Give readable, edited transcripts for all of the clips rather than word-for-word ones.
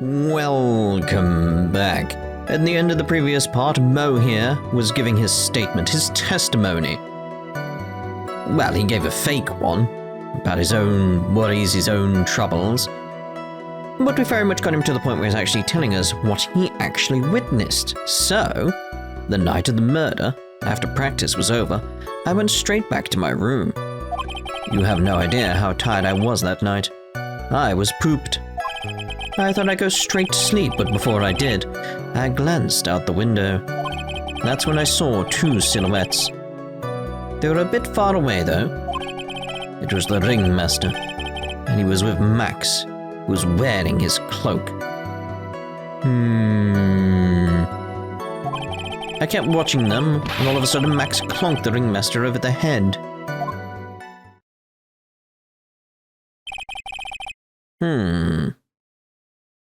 Welcome back. At the end of the previous part, Mo here was giving his statement, his testimony. Well, he gave a fake one about his own worries, his own troubles. But we very much got him to the point where he's actually telling us what he actually witnessed. So, the night of the murder, after practice was over, I went straight back to my room. You have no idea how tired I was that night. I was pooped. I thought I'd go straight to sleep, but before I did, I glanced out the window. That's when I saw two silhouettes. They were a bit far away, though. It was the ringmaster, and he was with Max, who was wearing his cloak. I kept watching them, and all of a sudden Max clonked the ringmaster over the head.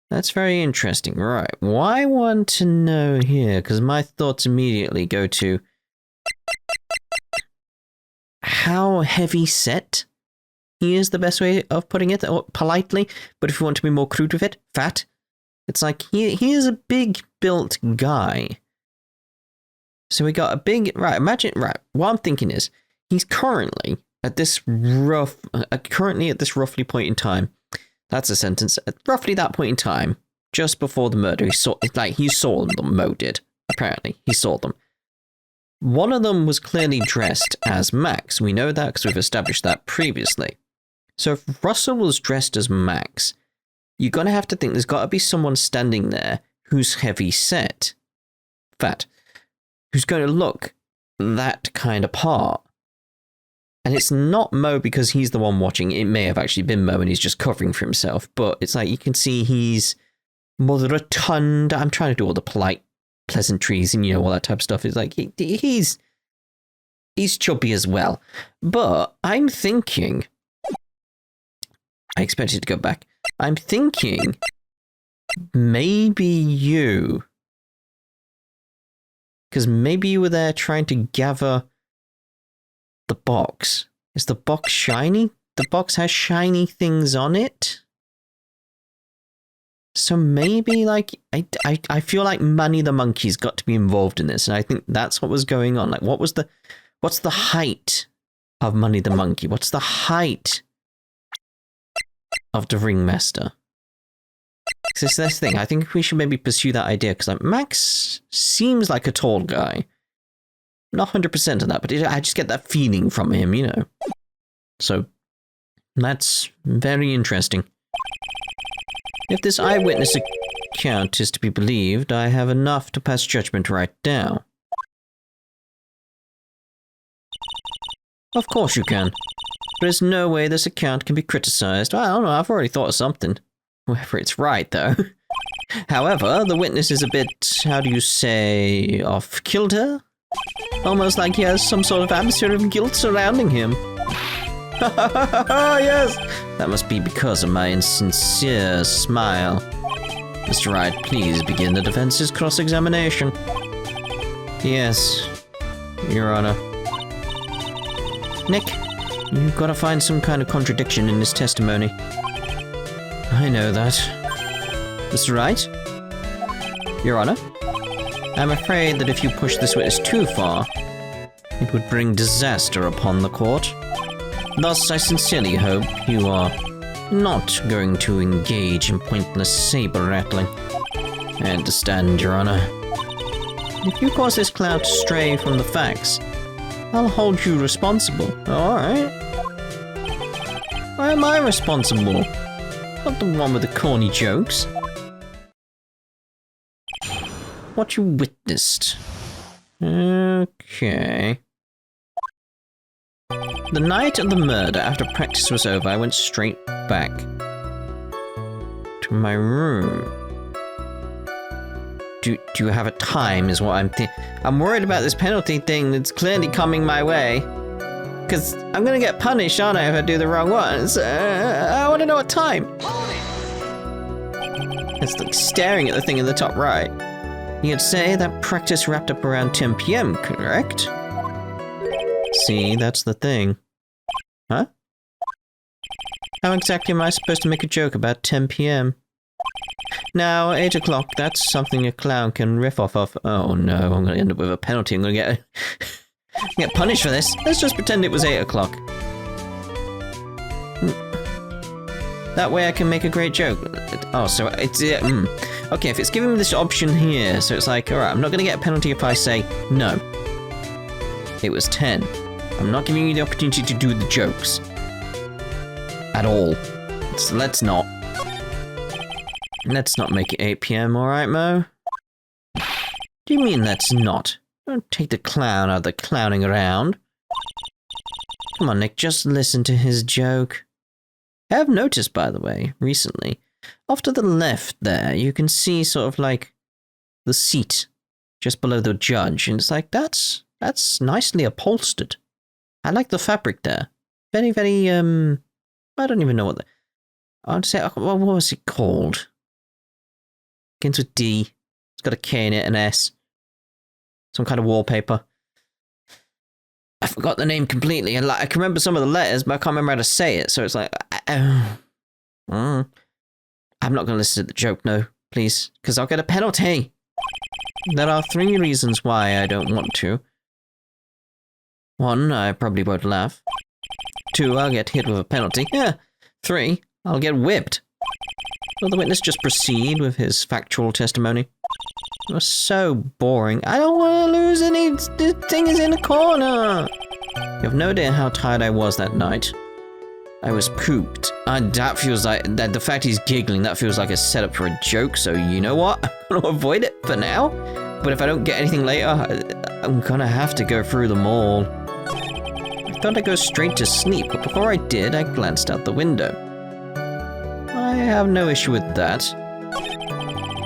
That's very interesting. Right, what I want to know here, because my thoughts immediately go to how heavy set he is, the best way of putting it, or politely, but if you want to be more crude with it, fat. It's like, he is a big built guy. So we got a big, right, imagine, right, what I'm thinking is, he's currently at this roughly point in time, that's a sentence, at roughly that point in time, just before the murder, he saw them, Mo did, apparently, he saw them. One of them was clearly dressed as Max, we know that because we've established that previously. So if Russell was dressed as Max, you're going to have to think there's got to be someone standing there who's heavy set, fat, who's going to look that kind of part. And it's not Mo because he's the one watching. It may have actually been Mo and he's just covering for himself. But it's like you can see he's more rotund. I'm trying to do all the polite pleasantries and, you know, all that type of stuff. It's like he's chubby as well. But I'm thinking... I expected to go back. I'm thinking maybe you... Because maybe you were there trying to gather... the box. Is the box shiny? The box has shiny things on it? So maybe, like, I feel like Manny the Monkey's got to be involved in this, and I think that's what was going on. Like, what's the height of Manny the Monkey? What's the height of the Ringmaster? Because this thing, I think we should maybe pursue that idea, because like, Max seems like a tall guy. Not 100% of that, but I just get that feeling from him, you know. So, that's very interesting. If this eyewitness account is to be believed, I have enough to pass judgment right now. Of course you can. There's no way this account can be criticized. I don't know, I've already thought of something. Whether it's right, though. However, the witness is a bit, how do you say, off-kilter? Almost like he has some sort of atmosphere of guilt surrounding him. Yes! That must be because of my insincere smile. Mr. Wright, please begin the defense's cross-examination. Yes, Your Honor. Nick, you've got to find some kind of contradiction in his testimony. I know that. Mr. Wright? Your Honor? I'm afraid that if you push this witness too far, it would bring disaster upon the court. Thus, I sincerely hope you are not going to engage in pointless saber-rattling. I understand, Your Honor. If you cause this cloud to stray from the facts, I'll hold you responsible. Alright. Why am I responsible? Not the one with the corny jokes. What you witnessed. Okay. The night of the murder, after practice was over, I went straight back to my room. Do you have a time, is what I'm thinking. I'm worried about this penalty thing that's clearly coming my way. Because I'm going to get punished, aren't I, if I do the wrong ones? I want to know what time. It's like staring at the thing in the top right. You'd say that practice wrapped up around 10 PM, correct? See, that's the thing. Huh? How exactly am I supposed to make a joke about 10 PM? Now, 8 o'clock, that's something a clown can riff off of. Oh no, I'm going to end up with a penalty. I'm going to get punished for this. Let's just pretend it was 8 o'clock. That way I can make a great joke. Oh, so it's... Okay, if it's giving me this option here, so it's like, alright, I'm not going to get a penalty if I say no. It was 10. I'm not giving you the opportunity to do the jokes. At all. So let's not. Let's not make it 8 PM, alright, Mo? Do you mean let's not? Don't take the clown out of the clowning around. Come on, Nick, just listen to his joke. I have noticed, by the way, recently, off to the left there, you can see sort of like the seat just below the judge, and it's like, that's nicely upholstered. I like the fabric there. Very, very, I don't even know what I'd say, what was it called? Begins with D. It's got a K in it, an S. Some kind of wallpaper. I forgot the name completely, and like, I can remember some of the letters, but I can't remember how to say it, so it's like, I'm not going to listen to the joke, no, please, because I'll get a penalty. There are 3 reasons why I don't want to. 1, I probably won't laugh. 2, I'll get hit with a penalty. 3, I'll get whipped. Will the witness just proceed with his factual testimony? It was so boring. I don't want to lose any... The thing is in the corner. You have no idea how tired I was that night. I was pooped. That feels like... the fact he's giggling, that feels like a setup for a joke, so you know what? I'm going to avoid it for now. But if I don't get anything later, I'm going to have to go through them all. I thought I'd go straight to sleep, but before I did, I glanced out the window. I have no issue with that.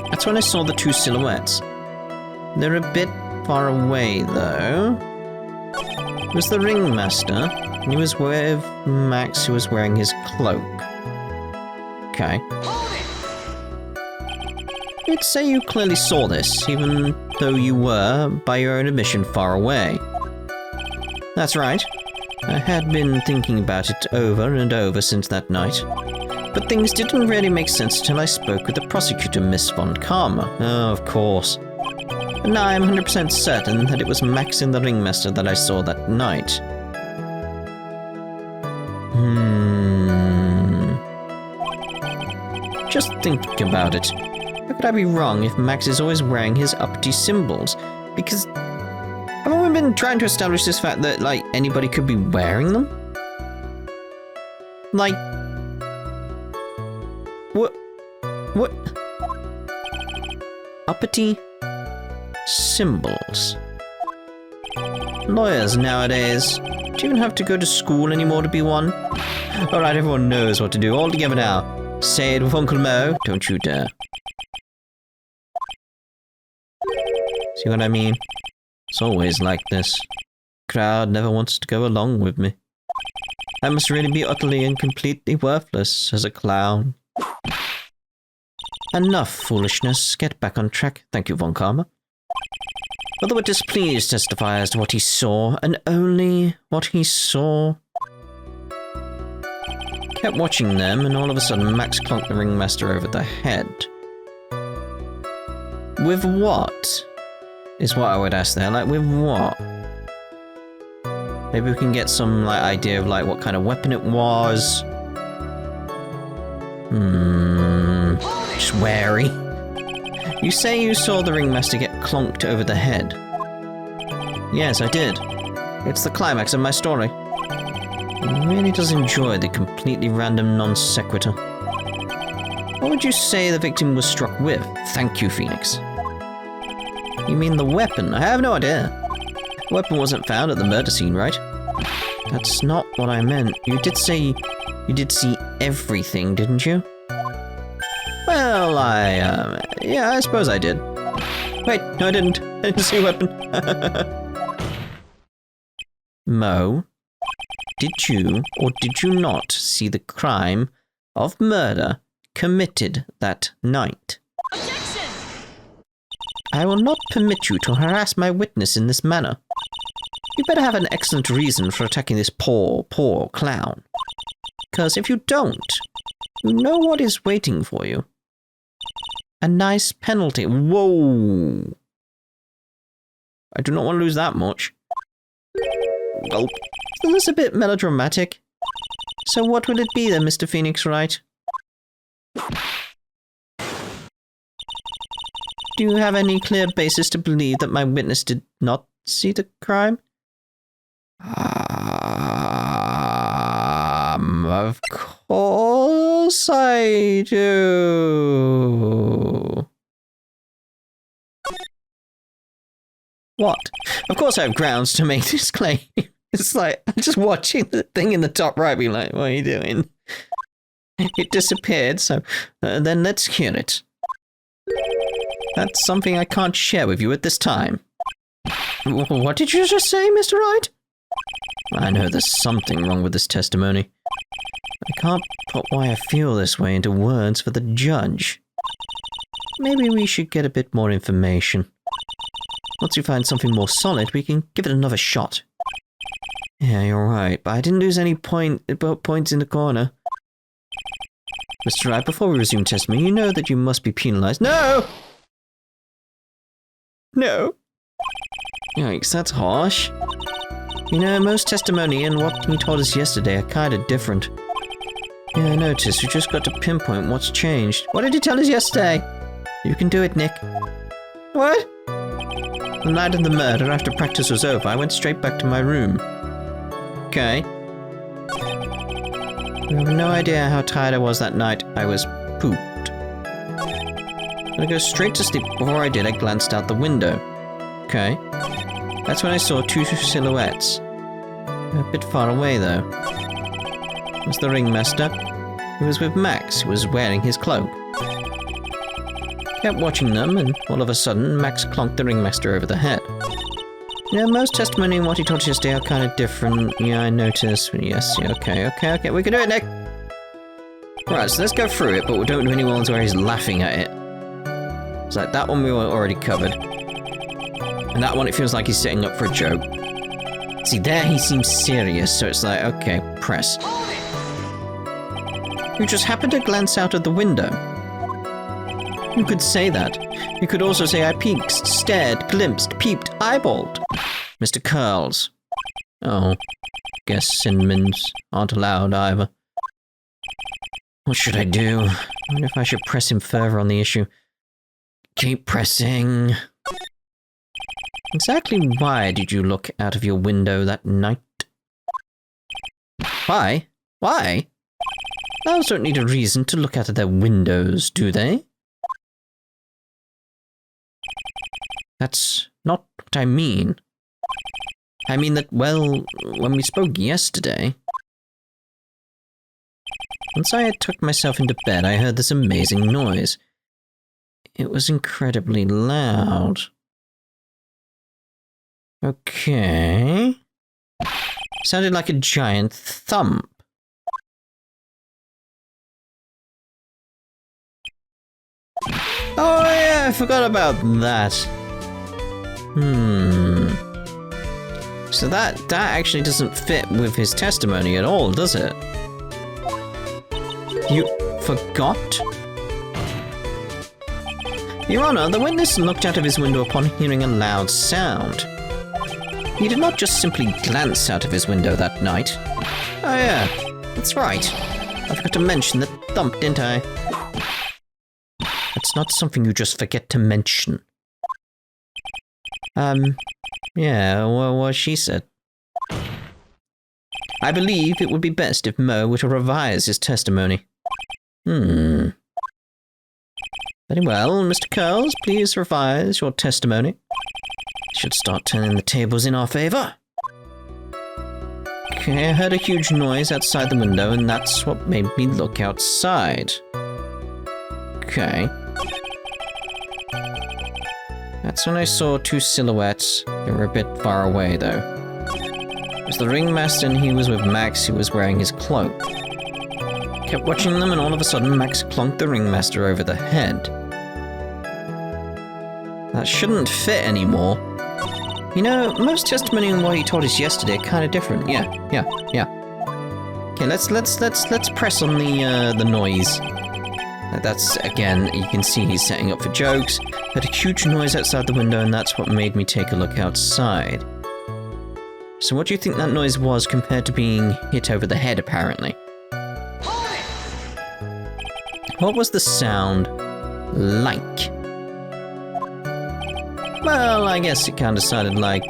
That's when I saw the 2 silhouettes. They're a bit far away, though. It was the ringmaster, and he was with Max, who was wearing his cloak. Okay. You'd say you clearly saw this, even though you were, by your own admission, far away. That's right. I had been thinking about it over and over since that night. But things didn't really make sense until I spoke with the prosecutor, Miss Von Karma. Oh, of course. And now I'm 100% certain that it was Max and the ringmaster that I saw that night. Just think about it. How could I be wrong if Max is always wearing his uppity symbols? Because... haven't we been trying to establish this fact that, like, anybody could be wearing them? Like... What? Uppity symbols. Lawyers nowadays. Do you even have to go to school anymore to be one? Alright, everyone knows what to do. All together now. Say it with Uncle Mo. Don't you dare. See what I mean? It's always like this. Crowd never wants to go along with me. I must really be utterly and completely worthless as a clown. Enough foolishness. Get back on track. Thank you, Von Karma. Will the witness please testify as to what he saw, and only what he saw? Kept watching them, and all of a sudden Max clonked the ringmaster over the head. With what? Is what I would ask there. Like, with what? Maybe we can get some, like, idea of, like, what kind of weapon it was. Just wary. You say you saw the ringmaster get clonked over the head. Yes, I did. It's the climax of my story. He really does enjoy the completely random non sequitur. What would you say the victim was struck with? Thank you, Phoenix. You mean the weapon? I have no idea. The weapon wasn't found at the murder scene, right? That's not what I meant. You did say you did see everything, didn't you? Well, yeah, I suppose I did. Wait, no I didn't. I didn't see a weapon. Mo, did you or did you not see the crime of murder committed that night? Objection! I will not permit you to harass my witness in this manner. You better have an excellent reason for attacking this poor clown. Because if you don't, you know what is waiting for you. a nice penalty. Whoa. I do not want to lose that much. Gulp. Isn't this a bit melodramatic? So what will it be then, Mr. Phoenix Wright? Do you have any clear basis to believe that my witness did not see the crime? Of course I do. What? Of course I have grounds to make this claim. It's like, I'm just watching the thing in the top right being like, what are you doing? It disappeared, so then let's hear it. That's something I can't share with you at this time. What did you just say, Mr. Wright? I know there's something wrong with this testimony. I can't put why I feel this way into words for the judge. Maybe we should get a bit more information. Once we find something more solid, we can give it another shot. Yeah, you're right, but I didn't lose any points in the corner. Mr. Wright, before we resume testimony, you know that you must be penalized. No! No. Yikes, that's harsh. You know, most testimony and what he told us yesterday are kind of different. Yeah, I noticed. We just got to pinpoint what's changed. What did he tell us yesterday? You can do it, Nick. What? The night of the murder, after practice was over, I went straight back to my room. Okay. You have no idea how tired I was that night. I was pooped. I go straight to sleep. Before I did, I glanced out the window. Okay. That's when I saw two silhouettes. A bit far away, though. It was the ringmaster. He was with Max, who was wearing his cloak. Kept watching them, and all of a sudden, Max clonked the ringmaster over the head. You know, most testimony and what he told us yesterday are kind of different. Yeah, I noticed. Yes, yeah, okay. We can do it, Nick! Right, so let's go through it, but we don't do any ones where he's laughing at it. It's like, that one we already covered. And that one, it feels like he's setting up for a joke. See, there he seems serious, so it's like, okay, press. You just happened to glance out of the window. You could say that. You could also say I peeked, stared, glimpsed, peeped, eyeballed. Mr. Curls. Oh, guess cinnamons aren't allowed either. What should I do? I wonder if I should press him further on the issue. Keep pressing. Exactly why did you look out of your window that night? Why? Why? Owls don't need a reason to look out of their windows, do they? That's not what I mean. I mean that, well, when we spoke yesterday... Once I had tucked myself into bed, I heard this amazing noise. It was incredibly loud. Okay... Sounded like a giant thump. Oh yeah, I forgot about that. So that actually doesn't fit with his testimony at all, does it? You forgot? Your Honor, the witness looked out of his window upon hearing a loud sound. He did not just simply glance out of his window that night. Oh yeah, that's right. I forgot to mention the thump, didn't I? That's not something you just forget to mention. Yeah, well, what she said. I believe it would be best if Mo were to revise his testimony. Very well, Mr. Curls, please revise your testimony. Should start turning the tables in our favor. Okay, I heard a huge noise outside the window, and that's what made me look outside. Okay. That's when I saw two silhouettes. They were a bit far away, though. It was the ringmaster, and he was with Max, who was wearing his cloak. Kept watching them, and all of a sudden, Max clonked the ringmaster over the head. That shouldn't fit anymore. You know, most testimony on what he told us yesterday are kind of different. Yeah. Okay, let's press on the noise. That's, again, you can see he's setting up for jokes. Heard a huge noise outside the window, and that's what made me take a look outside. So what do you think that noise was compared to being hit over the head, apparently? What was the sound like? Well, I guess it kind of sounded like...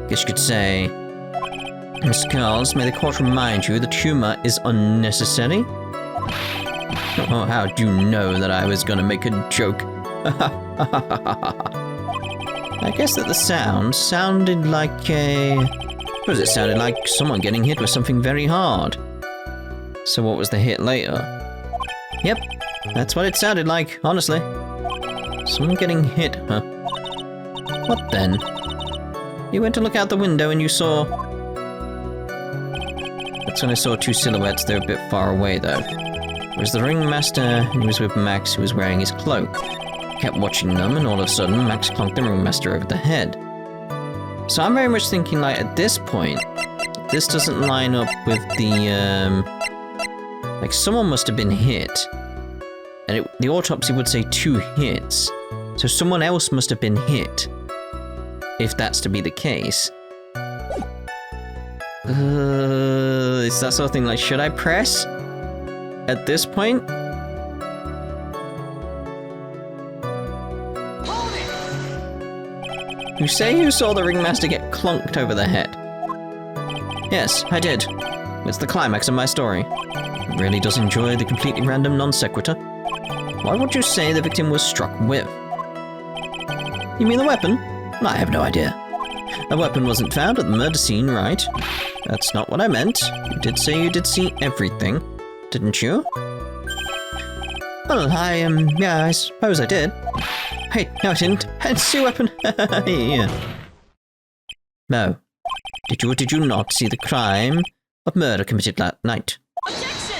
guess you could say... Miss Girls, may the court remind you that humor is unnecessary? Oh, how do you know that I was gonna make a joke? I guess that the sound sounded like a... What was it? Sounded like someone getting hit with something very hard. So what was the hit later? Yep, that's what it sounded like, honestly. Someone getting hit, huh? What then? You went to look out the window and you saw... That's when I saw two silhouettes. They're a bit far away, though. It was the ringmaster, and he was with Max, who was wearing his cloak. Kept watching them, and all of a sudden, Max clunked the ringmaster over the head. So I'm very much thinking, like, at this point, this doesn't line up with the, like, someone must have been hit. And the autopsy would say 2 hits. So someone else must have been hit. If that's to be the case. It's that sort of thing, like, should I press? At this point? You say you saw the ringmaster get clunked over the head. Yes, I did. It's the climax of my story. It really does enjoy the completely random non sequitur. What would you say the victim was struck with? You mean the weapon? I have no idea. A weapon wasn't found at the murder scene, right? That's not what I meant. You did say you did see everything, didn't you? Well, yeah, I suppose I did. Hey, no I didn't. I didn't see a weapon. Yeah. No. Did you or did you not see the crime of murder committed that night? Objection!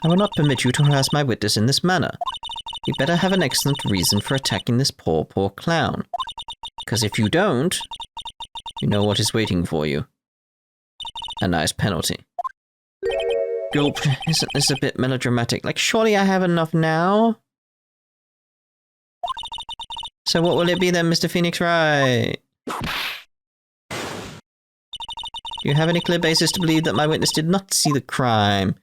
I will not permit you to harass my witness in this manner. You better have an excellent reason for attacking this poor clown. Because if you don't, you know what is waiting for you. A nice penalty. Gulp, isn't this a bit melodramatic? Like, surely I have enough now? So what will it be then, Mr. Phoenix Wright? Do you have any clear basis to believe that my witness did not see the crime?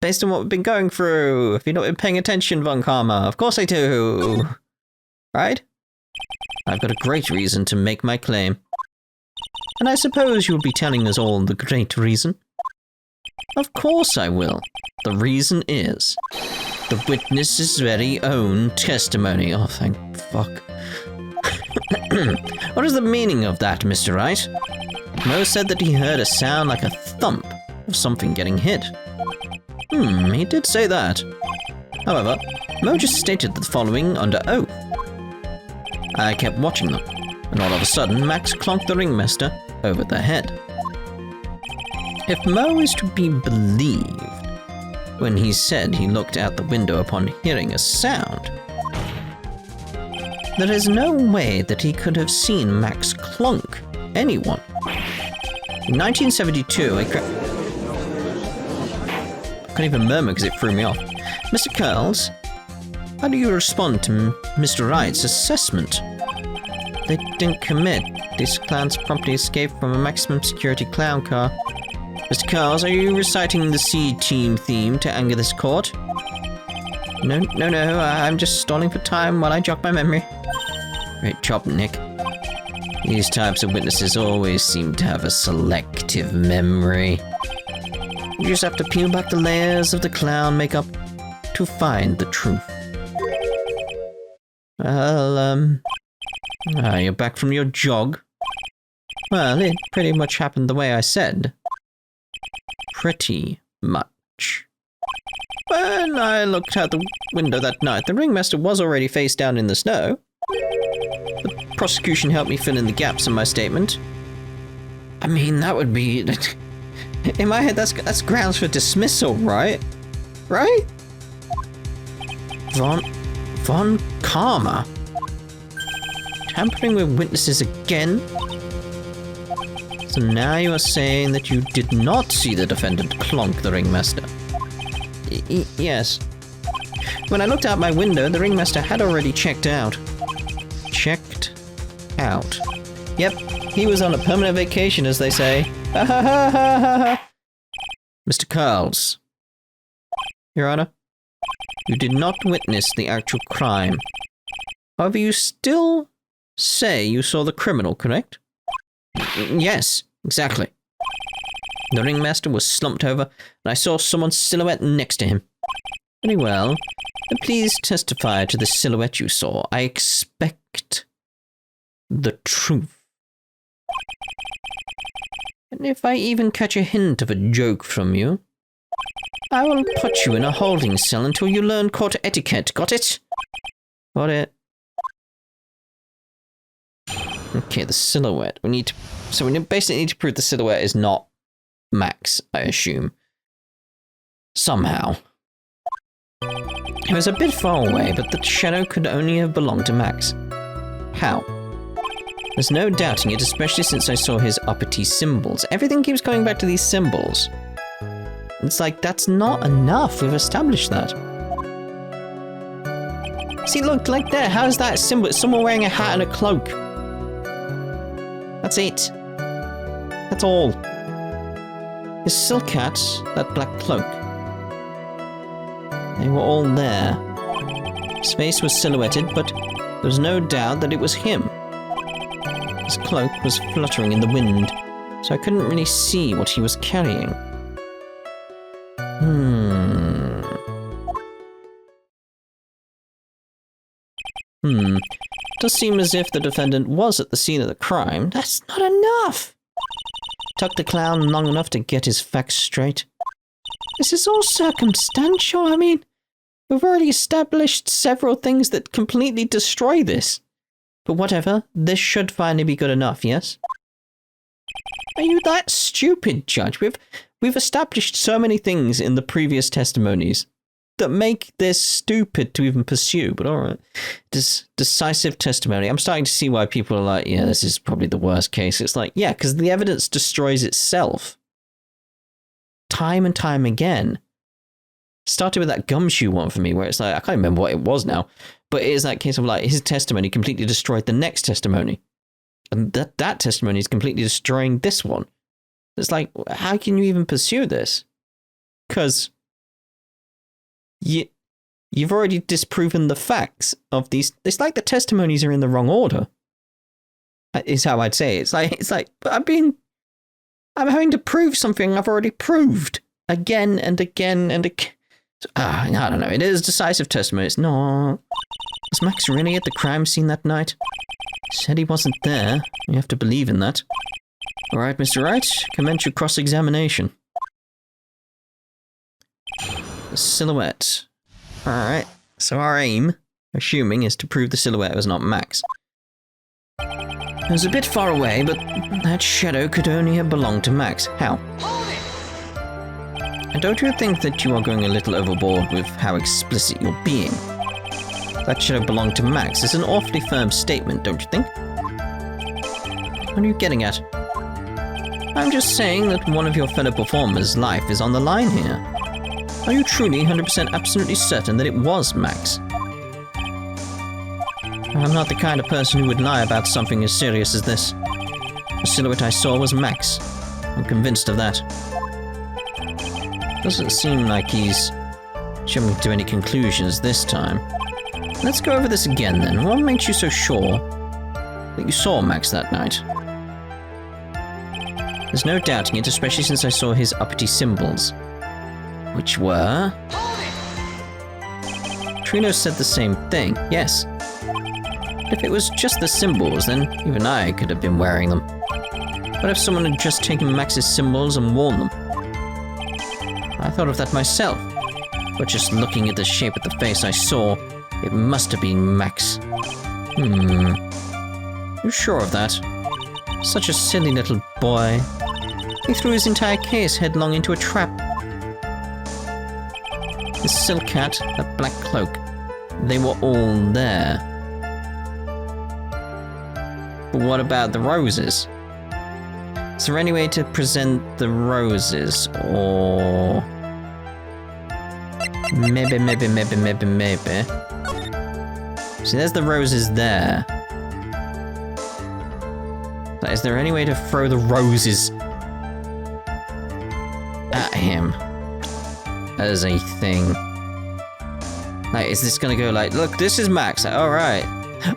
Based on what we've been going through. Have you not been paying attention, Von Karma? Of course I do. Right? I've got a great reason to make my claim. And I suppose you'll be telling us all the great reason? Of course I will. The reason is the witness's very own testimony. Oh, thank fuck. What is the meaning of that, Mr. Wright? Mo said that he heard a sound like a thump of something getting hit. He did say that. However, Mo just stated the following under oath. I kept watching them, and all of a sudden, Max clonked the ringmaster over the head. If Mo is to be believed, when he said he looked out the window upon hearing a sound, there is no way that he could have seen Max clunk anyone. In 1972, I couldn't even murmur because it threw me off. Mr. Curls, how do you respond to Mr. Wright's assessment? They didn't commit. These clowns promptly escaped from a maximum security clown car. Mr. Curls, are you reciting the C-Team theme to anger this court? No, I'm just stalling for time while I jog my memory. Great job, Nick. These types of witnesses always seem to have a selective memory. You just have to peel back the layers of the clown makeup to find the truth. Well, you're back from your jog? Well, it pretty much happened the way I said. Pretty much. When I looked out the window that night, the ringmaster was already face down in the snow. The prosecution helped me fill in the gaps in my statement. I mean, that would be... In my head, that's grounds for dismissal, right? Right? Von Karma? Tampering with witnesses again? So now you are saying that you did not see the defendant clonk the ringmaster. Yes. When I looked out my window, the ringmaster had already checked out. Checked out. Yep, he was on a permanent vacation, as they say. Ha ha ha ha ha ha. Mr. Carls. Your Honor, you did not witness the actual crime. However, you still say you saw the criminal, correct? Yes, exactly. The ringmaster was slumped over, and I saw someone's silhouette next to him. Very well. Then please testify to the silhouette you saw. I expect the truth. And if I even catch a hint of a joke from you, I will put you in a holding cell until you learn court etiquette. Got it? Got it. Okay, the silhouette. We basically need to prove the silhouette is not Max, I assume. Somehow. It was a bit far away, but the shadow could only have belonged to Max. How? There's no doubting it, especially since I saw his uppity symbols. Everything keeps coming back to these symbols. It's like, that's not enough. We've established that. See, look, like there. How's that symbol? It's someone wearing a hat and a cloak. That's it. That's all. His silk hat, that black cloak. They were all there. His face was silhouetted, but there was no doubt that it was him. His cloak was fluttering in the wind, so I couldn't really see what he was carrying. Does seem as if the defendant was at the scene of the crime. That's not enough! Took the clown long enough to get his facts straight. This is all circumstantial. I mean, we've already established several things that completely destroy this. But whatever, this should finally be good enough, yes? Are you that stupid, Judge? We've established so many things in the previous testimonies that make this stupid to even pursue, but alright. Decisive testimony. I'm starting to see why people are like, yeah, this is probably the worst case. It's like, yeah, because the evidence destroys itself. Time and time again. Started with that gumshoe one for me, where it's like, I can't remember what it was now, but it is that case of like, his testimony completely destroyed the next testimony. And that testimony is completely destroying this one. It's like, how can you even pursue this? Because you've already disproven the facts of these. It's like the testimonies are in the wrong order. Is how I'd say it. It's like I'm having to prove something I've already proved again and again and again. I don't know. It is decisive testimony. It's not. Was Max really at the crime scene that night? Said he wasn't there. You have to believe in that. All right, Mr. Wright, commence your cross-examination. The silhouette. All right. So our aim, assuming, is to prove the silhouette was not Max. It was a bit far away, but that shadow could only have belonged to Max. How? And don't you think that you are going a little overboard with how explicit you're being? That shadow belonged to Max is an awfully firm statement, don't you think? What are you getting at? I'm just saying that one of your fellow performers' life is on the line here. Are you truly 100% absolutely certain that it was Max? I'm not the kind of person who would lie about something as serious as this. The silhouette I saw was Max. I'm convinced of that. Doesn't seem like he's jumping to any conclusions this time. Let's go over this again then. What makes you so sure that you saw Max that night? There's no doubting it, especially since I saw his uppity symbols. Which were... Trino said the same thing, yes. If it was just the symbols, then even I could have been wearing them. What if someone had just taken Max's symbols and worn them? I thought of that myself, but just looking at the shape of the face I saw, it must have been Max. You sure of that? Such a silly little boy. He threw his entire case headlong into a trap. The silk hat, that black cloak, they were all there. But what about the roses? Is there any way to present the roses, or... Maybe. See, there's the roses there. Is there any way to throw the roses at him as a thing? Like, is this gonna go like, look, this is Max. Like, all right.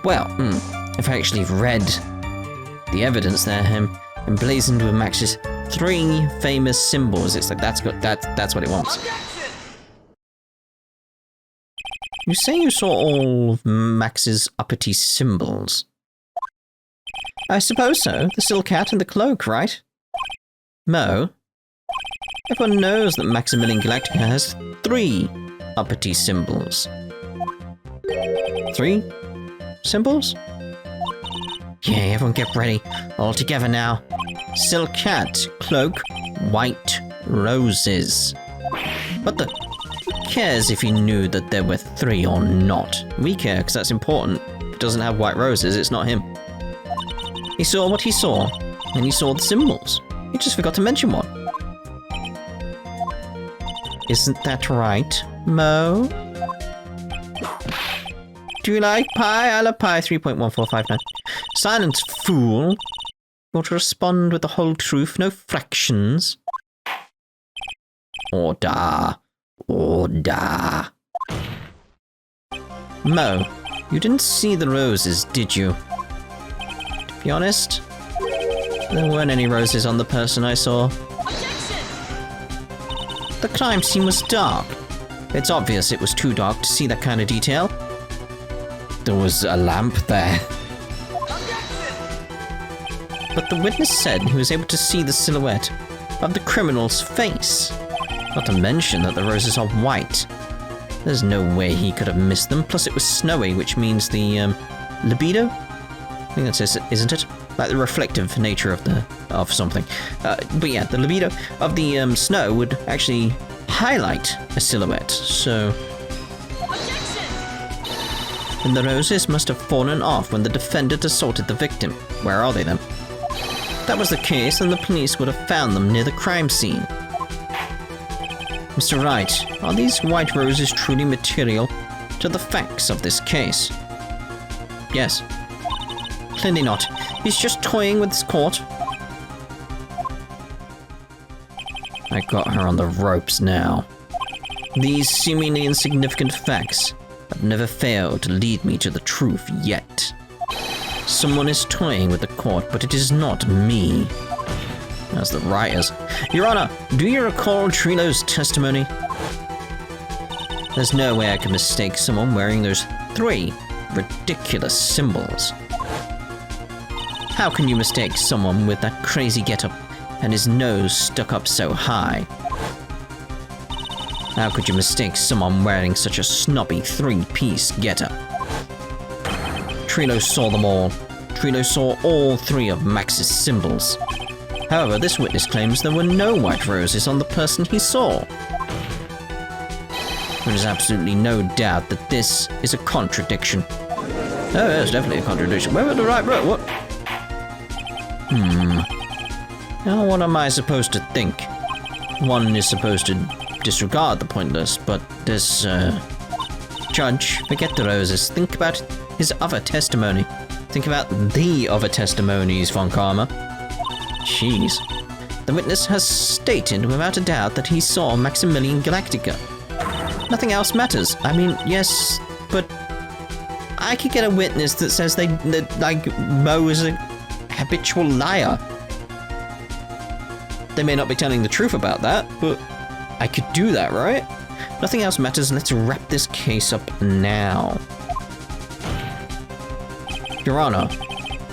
Well, if I actually read the evidence there, him emblazoned with Max's 3 famous symbols, it's like that's what it wants. You say you saw all of Max's uppity symbols. I suppose so. The silk hat and the cloak, right? Mo? Everyone knows that Maximilian Galactica has 3 uppity symbols. 3 symbols? Yeah, everyone get ready. All together now. Silk hat, cloak, white roses. What the? Who cares if he knew that there were 3 or not? We care, because that's important. If it doesn't have white roses, it's not him. He saw what he saw, and he saw the symbols. He just forgot to mention one. Isn't that right, Mo? Do you like pie? I love pie. 3.1459. Silence, fool. You ought to respond with the whole truth, no fractions. Order. Order. Mo, you didn't see the roses, did you? To be honest, there weren't any roses on the person I saw. Objection! The crime scene was dark. It's obvious it was too dark to see that kind of detail. There was a lamp there. Objection! But the witness said he was able to see the silhouette of the criminal's face. Not to mention that the roses are white. There's no way he could have missed them. Plus it was snowy, which means the libido? I think that's it, isn't it? Like the reflective nature of something. But yeah, the libido of the snow would actually highlight a silhouette, so... Objection! And the roses must have fallen off when the defendant assaulted the victim. Where are they then? If that was the case, then the police would have found them near the crime scene. Mr. Wright, are these white roses truly material to the facts of this case? Yes. Clearly not. He's just toying with his court. I got her on the ropes now. These seemingly insignificant facts have never failed to lead me to the truth yet. Someone is toying with the court, but it is not me. As the rioters. Your Honor, do you recall Trilo's testimony? There's no way I could mistake someone wearing those 3 ridiculous symbols. How can you mistake someone with that crazy getup and his nose stuck up so high? How could you mistake someone wearing such a snobby 3-piece getup? Trilo saw them all. Trilo saw all 3 of Max's symbols. However, this witness claims there were no white roses on the person he saw. There is absolutely no doubt that this is a contradiction. Oh, there's definitely a contradiction. Where were the right row? What? Now, what am I supposed to think? One is supposed to disregard the pointless, but this, Judge, forget the roses. Think about his other testimony. Think about the other testimonies, Von Karma. Jeez. The witness has stated without a doubt that he saw Maximilian Galactica. Nothing else matters. I mean, yes, but I could get a witness that says that Mo is a habitual liar. They may not be telling the truth about that, but I could do that, right? Nothing else matters. Let's wrap this case up now. Your Honor,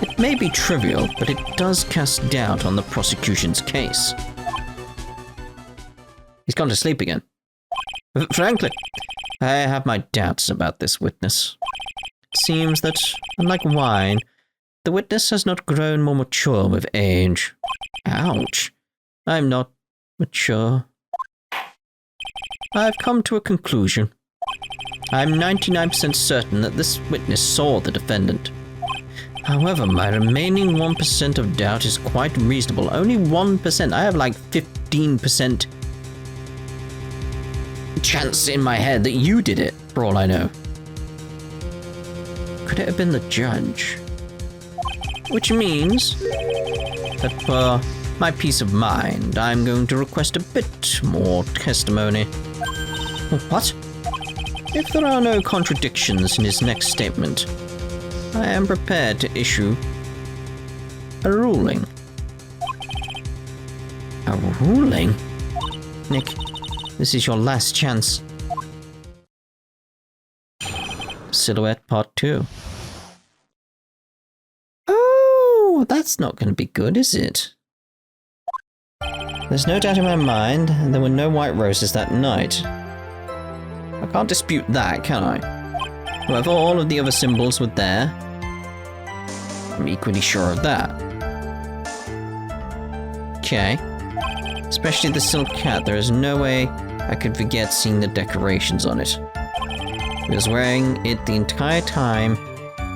it may be trivial, but it does cast doubt on the prosecution's case. He's gone to sleep again. Frankly, I have my doubts about this witness. It seems that, unlike wine, the witness has not grown more mature with age. Ouch. I'm not mature. I've come to a conclusion. I'm 99% certain that this witness saw the defendant. However, my remaining 1% of doubt is quite reasonable. Only 1%. I have like 15% chance in my head that you did it, for all I know. Could it have been the judge? Which means that for my peace of mind, I'm going to request a bit more testimony. What? If there are no contradictions in his next statement, I am prepared to issue a ruling. A ruling? Nick, this is your last chance. Silhouette Part 2. Oh, that's not going to be good, is it? There's no doubt in my mind there were no white roses that night. I can't dispute that, can I? However, all of the other symbols were there. I'm equally sure of that. Okay. Especially the silk hat, there is no way I could forget seeing the decorations on it. He was wearing it the entire time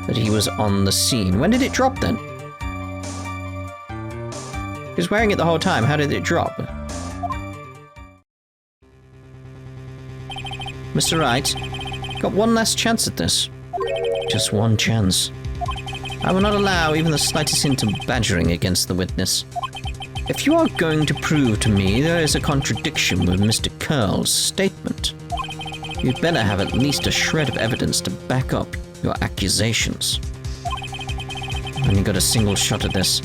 that he was on the scene. When did it drop then? He was wearing it the whole time, how did it drop? Mr. Wright, got one last chance at this. Just one chance. I will not allow even the slightest hint of badgering against the witness. If you are going to prove to me there is a contradiction with Mr. Curl's statement, you'd better have at least a shred of evidence to back up your accusations. I've only got a single shot at this.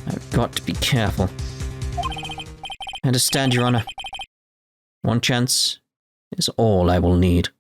I've got to be careful. I understand, Your Honor. One chance is all I will need.